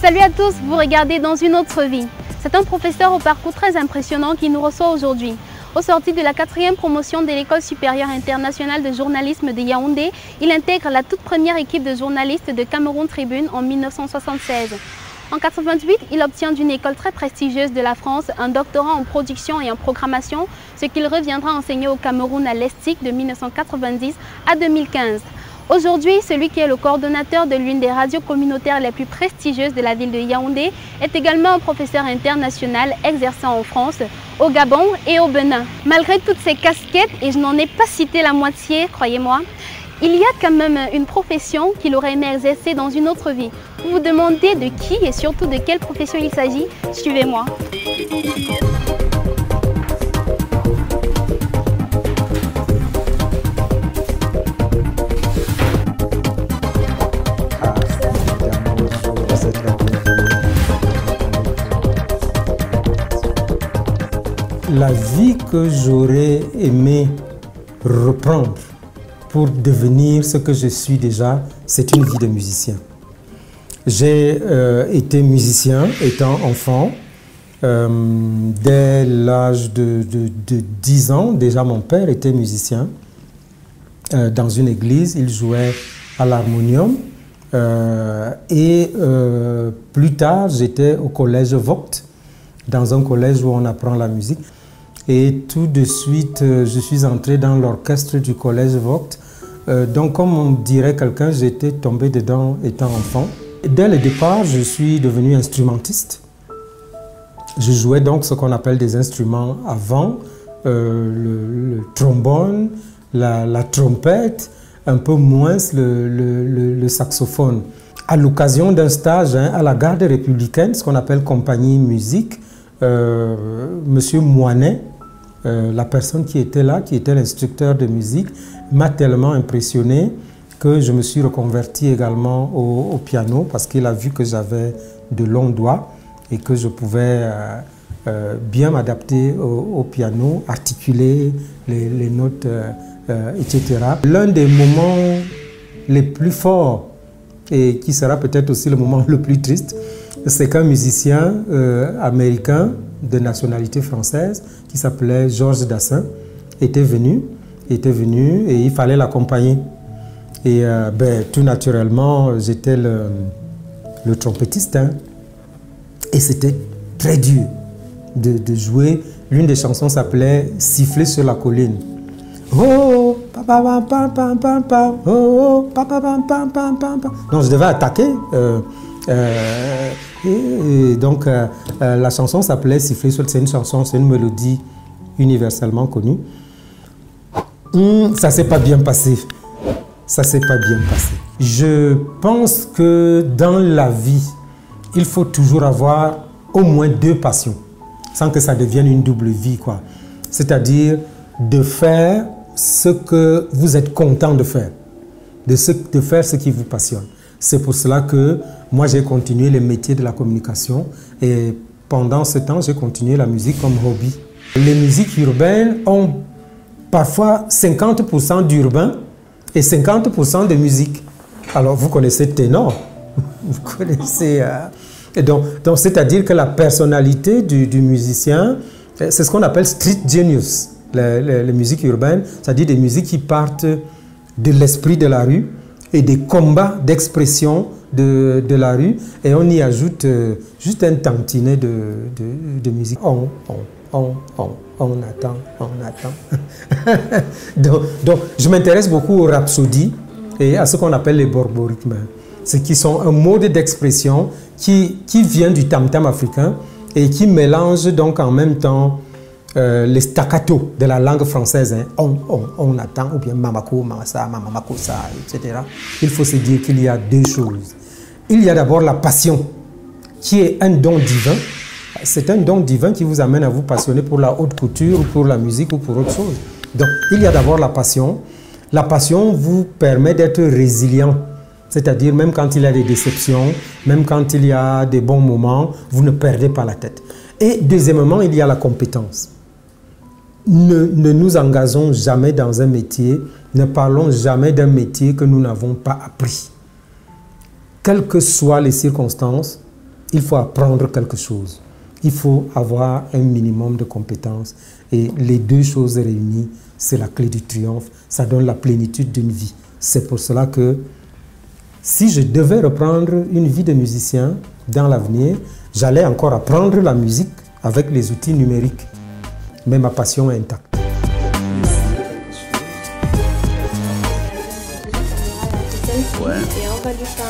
Salut à tous, vous regardez Dans une autre vie. C'est un professeur au parcours très impressionnant qui nous reçoit aujourd'hui. Au sorti de la 4e promotion de l'École supérieure internationale de journalisme de Yaoundé, il intègre la toute première équipe de journalistes de Cameroun Tribune en 1976. En 1988, il obtient d'une école très prestigieuse de la France un doctorat en production et en programmation, ce qu'il reviendra enseigner au Cameroun à l'ESTIC de 1990 à 2015. Aujourd'hui, celui qui est le coordonnateur de l'une des radios communautaires les plus prestigieuses de la ville de Yaoundé est également un professeur international exerçant en France, au Gabon et au Bénin. Malgré toutes ces casquettes, et je n'en ai pas cité la moitié, croyez-moi, il y a quand même une profession qu'il aurait aimé exercer dans une autre vie. Vous vous demandez de qui et surtout de quelle profession il s'agit? Suivez-moi. La vie que j'aurais aimé reprendre pour devenir ce que je suis déjà, c'est une vie de musicien. J'ai été musicien étant enfant. Dès l'âge de 10 ans, déjà mon père était musicien. Dans une église, il jouait à l'harmonium. Plus tard, j'étais au collège Vogt, dans un collège où on apprend la musique. Et tout de suite, je suis entré dans l'orchestre du collège Vogt. Donc, comme on dirait quelqu'un, j'étais tombé dedans étant enfant. Dès le départ, je suis devenu instrumentiste. Je jouais donc ce qu'on appelle des instruments avant, le trombone, la trompette, un peu moins le saxophone. À l'occasion d'un stage à la garde républicaine, ce qu'on appelle compagnie musique, Monsieur Moinet, la personne qui était là, qui était l'instructeur de musique, m'a tellement impressionné que je me suis reconverti également au piano parce qu'il a vu que j'avais de longs doigts et que je pouvais bien m'adapter au piano, articuler les notes, etc. L'un des moments les plus forts et qui sera peut-être aussi le moment le plus triste, c'est qu'un musicien américain de nationalité française qui s'appelait Georges Dassin était venu et il fallait l'accompagner. Et tout naturellement, j'étais le trompettiste. Et c'était très dur de jouer. L'une des chansons s'appelait « Siffler sur la colline ». Oh, pam pam pam pam pam, oh, pam pam pam pam pam. Donc je devais attaquer. Donc la chanson s'appelait Siffler sur. C'est une chanson, c'est une mélodie universellement connue. Ça s'est pas bien passé. Ça s'est pas bien passé. Je pense que dans la vie, il faut toujours avoir au moins 2 passions, sans que ça devienne une double vie, quoi. C'est-à-dire de faire ce que vous êtes content de faire, de faire ce qui vous passionne. C'est pour cela que moi j'ai continué les métiers de la communication et pendant ce temps j'ai continué la musique comme hobby. Les musiques urbaines ont parfois 50% d'urbain et 50% de musique. Alors vous connaissez ténor, vous connaissez... donc c'est-à-dire que la personnalité du musicien, c'est ce qu'on appelle street genius. Les musiques urbaines, c'est-à-dire des musiques qui partent de l'esprit de la rue et des combats d'expression de la rue et on y ajoute juste un tantinet de musique. On attend. donc je m'intéresse beaucoup aux rhapsodies et à ce qu'on appelle les borborithmes, ce qui sont un mode d'expression qui vient du tam-tam africain et qui mélange donc en même temps les staccato de la langue française, on attend, ou bien mamako, mamasa, mamakosa, etc. Il faut se dire qu'il y a 2 choses. Il y a d'abord la passion, qui est un don divin. C'est un don divin qui vous amène à vous passionner pour la haute couture, ou pour la musique, ou pour autre chose. Donc, il y a d'abord la passion. La passion vous permet d'être résilient. C'est-à-dire, même quand il y a des déceptions, même quand il y a des bons moments, vous ne perdez pas la tête. Et deuxièmement, il y a la compétence. Ne nous engageons jamais dans un métier, ne parlons jamais d'un métier que nous n'avons pas appris. Quelles que soient les circonstances, il faut apprendre quelque chose. Il faut avoir un minimum de compétences. Et les deux choses réunies, c'est la clé du triomphe. Ça donne la plénitude d'une vie. C'est pour cela que si je devais reprendre une vie de musicien dans l'avenir, j'allais encore apprendre la musique avec les outils numériques. Mais ma passion est intacte. Ouais. Et on va lui parler.